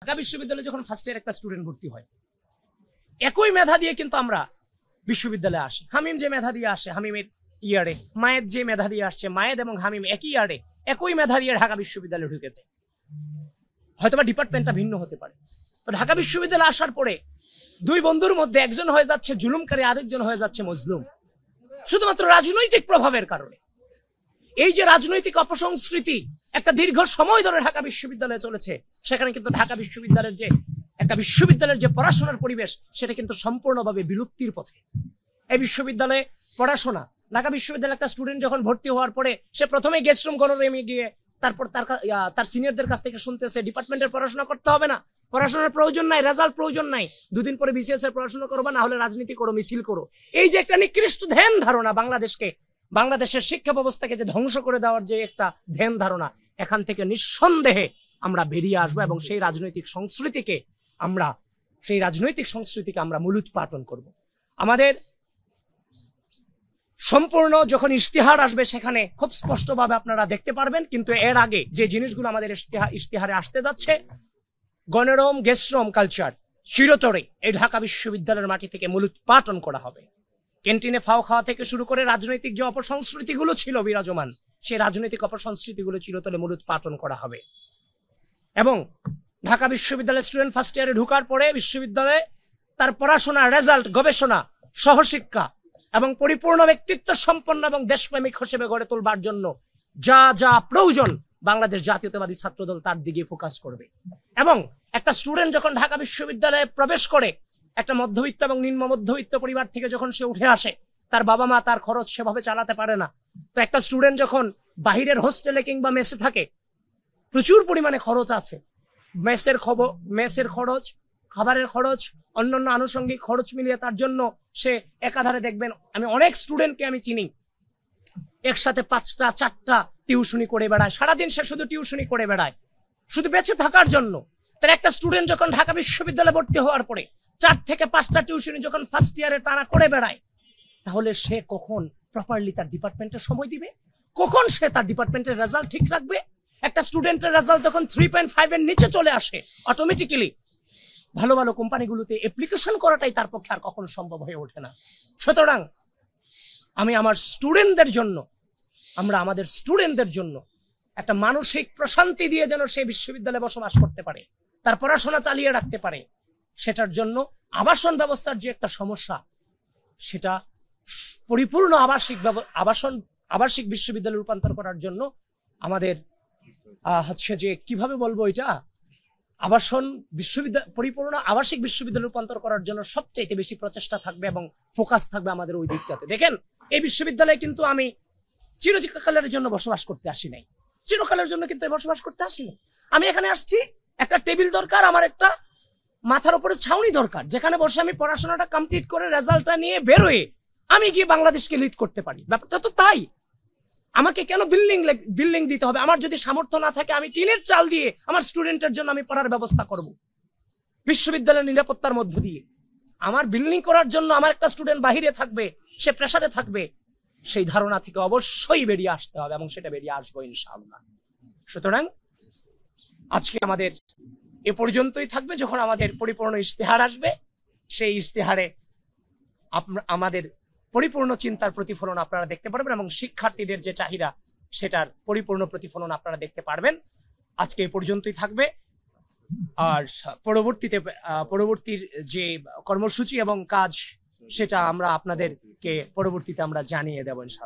ঢাকা বিশ্ববিদ্যালয়ে যখন first year একটা স্টুডেন্ট ভর্তি হয়, একই মেধা দিয়ে কিন্তু আমরা বিশ্ববিদ্যালয়ে আসি। হামিম যে মেধা দিয়ে আসে হামিমের ইয়ারে, মায়েদ যে মেধা দিয়ে আসছে মায়েদ এবং হামিম একই ইয়ারে একই মেধা দিয়ে ঢাকা বিশ্ববিদ্যালয়ে ঢুকেছে। হয়তোবা ডিপার্টমেন্টটা ভিন্ন হতে পারে। তো ঢাকা বিশ্ববিদ্যালয়ে আসার পরে দুই বন্ধুর মধ্যে একজন হয়ে যাচ্ছে জুলুমকারী, আরেকজন হয়ে যাচ্ছে মজলুম, শুধুমাত্র রাজনৈতিক প্রভাবের কারণে। এই যে রাজনৈতিক অপসংস্কৃতি একটা দীর্ঘ সময় ধরে ঢাকা বিশ্ববিদ্যালয়ে চলেছে, সেখানে কিন্তু ঢাকা বিশ্ববিদ্যালয়ের যে পড়াশোনার পরিবেশ সেটা কিন্তু সম্পূর্ণভাবে বিলুপ্তির পথে। এই বিশ্ববিদ্যালয়ে পড়াশোনা, ঢাকা বিশ্ববিদ্যালয়ে একটা স্টুডেন্ট যখন ভর্তি হওয়ার পরে সে প্রথমে গেস্ট রুম গণরুমে গিয়ে তারপর তার সিনিয়রদের কাছ থেকে শুনতেছে ডিপার্টমেন্টের পড়াশোনা করতে হবে না, পড়াশোনার প্রয়োজন নাই, রেজাল্ট প্রয়োজন নাই, দুদিন পরে বিসিএস এর পড়াশোনা করবা, না হলে রাজনীতি করো, মিছিল করো। এই যে একটা নিকৃষ্ট ধ্যান ধারণা বাংলাদেশের শিক্ষা ব্যবস্থাকে যে ধ্বংস করে দেওয়ার যে একটা ধ্যান ধারণা, এখান থেকে নিঃসন্দেহে আমরা বেরিয়ে আসবো এবং সেই রাজনৈতিক সংস্কৃতিকে আমরা মূলোৎপাটন করব। আমাদের সম্পূর্ণ যখন ইশতেহার আসবে সেখানে খুব স্পষ্টভাবে আপনারা দেখতে পারবেন। কিন্তু এর আগে যে জিনিসগুলো আমাদের ইশতেহারে আসতে যাচ্ছে, গণরম গেস্টরম কালচার চিরতরে এই ঢাকা বিশ্ববিদ্যালয়ের মাটি থেকে মূলোৎপাটন করা হবে। ক্যান্টিনে ফাও খাওয়া থেকে শুরু করে রাজনৈতিক যে অপসংস্কৃতিগুলো ছিল বিরাজমান, সেই রাজনৈতিক অপসংস্কৃতিগুলো চিরতরে মূলোৎপাটন করা হবে। এবং ঢাকা বিশ্ববিদ্যালয়ের স্টুডেন্ট ফার্স্ট ইয়ারে ঢোকার পরে বিশ্ববিদ্যালয়ে তার পড়াশোনা, রেজাল্ট, গবেষণা, সহশিক্ষা এবং পরিপূর্ণ ব্যক্তিত্ব সম্পন্ন এবং দেশপ্রেমিক হিসেবে গড়ে তোলবার জন্য যা যা প্রয়োজন বাংলাদেশ জাতীয়তাবাদী ছাত্রদল তার দিকে ফোকাস করবে। এবং একটা স্টুডেন্ট যখন ঢাকা বিশ্ববিদ্যালয়ে প্রবেশ করে, একটা মধ্যবিত্ত এবং নিম্ন মধ্যবিত্ত পরিবার থেকে যখন সে উঠে আসে, তার বাবা মা তার খরচ সেভাবে চালাতে পারে না। তো একটা স্টুডেন্ট যখন বাহিরের হোস্টেলে কিংবা মেসে থাকে, প্রচুর পরিমাণে খরচ আছে, মেসের খরচ, খাবারের খরচ, অন্যান্য আনুষঙ্গিক খরচ মিলিয়ে তার জন্য সে একাধারে দেখবেন, আমি অনেক স্টুডেন্টকে আমি চিনি একসাথে 5টা 4টা টিউশনি করে বেড়ায়, সারাদিন সে শুধু টিউশনি করে বেড়ায় শুধু বেঁচে থাকার জন্য। তার একটা স্টুডেন্ট যখন ঢাকা বিশ্ববিদ্যালয়ে ভর্তি হওয়ার পরে 4 থেকে 5টা টিউশনি যখন ফার্স্ট ইয়ারে টানা করে বেড়ায়, তাহলে সে কখন প্রপারলি তার ডিপার্টমেন্টে সময় দিবে? কখন সে তার ডিপার্টমেন্টের রেজাল্ট ঠিক রাখবে? একটা স্টুডেন্টের রেজাল্ট যখন 3.5 এর নিচে চলে আসে, অটোমেটিক্যালি ভালো ভালো কোম্পানিগুলোতে অ্যাপ্লিকেশন করাটাই তার পক্ষে আর কখনো সম্ভব হয়ে ওঠে না। সুতরাং আমি আমাদের স্টুডেন্টদের জন্য একটা মানসিক প্রশান্তি দিয়ে যেন সে বিশ্ববিদ্যালয়ে বসবাস করতে পারে, তার পড়াশোনা চালিয়ে রাখতে পারে, সেটার জন্য আবাসন ব্যবস্থার যে একটা সমস্যা, সেটা পরিপূর্ণ আবাসিক বিশ্ববিদ্যালয়ে রূপান্তর করার জন্য আমাদের হচ্ছে যে কিভাবে বলবো, এটা পরিপূর্ণ আবাসিক বিশ্ববিদ্যালয়ে রূপান্তর করার জন্য সবচাইতে বেশি প্রচেষ্টা থাকবে এবং ফোকাস থাকবে আমাদের ওই দিকটাতে। দেখেন, এই বিশ্ববিদ্যালয়ে কিন্তু আমি চিরকালের জন্য বসবাস করতে আসি নাই, চিরকালের জন্য কিন্তু বসবাস করতে আসিনি। আমি এখানে আসছি, একটা টেবিল দরকার, আমার একটা মাথার উপরে ছাউনি দরকার, যেখানে বসে আমি পড়াশোনাটা কমপ্লিট করে রেজাল্টটা নিয়ে বেরোয় আমি গিয়ে বাংলাদেশকে লিড করতে পারি। ব্যাপারটা তো তাই। আমাকে কেন বিল্ডিং দিতে হবে? আমার যদি সামর্থ্য না থাকে, আমি টিনের চাল দিয়ে আমার স্টুডেন্টের জন্য আমি পড়ার ব্যবস্থা করব বিশ্ববিদ্যালয়ের নিরাপত্তার মধ্য দিয়ে। আমার বিল্ডিং করার জন্য আমার একটা স্টুডেন্ট বাহিরে থাকবে, সে প্রেসারে থাকবে, সেই ধারণা থেকে অবশ্যই বেরিয়ে আসতে হবে এবং সেটা বেরিয়ে আসবো ইনশাআল্লাহ। সুতরাং আজকে আমাদের এ পর্যন্তই থাকবে। যখন আমাদের পরিপূর্ণ ইশতেহার আসবে, সেই ইশতেহারে আমাদের পরিপূর্ণ চিন্তার প্রতিফলন আপনারা দেখতে পারবেন এবং শিক্ষার্থীদের যে চাহিদা সেটার পরিপূর্ণ প্রতিফলন আপনারা দেখতে পারবেন। আজকে এ পর্যন্তই থাকবে। আর পরবর্তীর যে কর্মসূচি এবং কাজ, সেটা আমরা আপনাদেরকে পরবর্তীতে আমরা জানিয়ে দেব ইনশাআল্লাহ।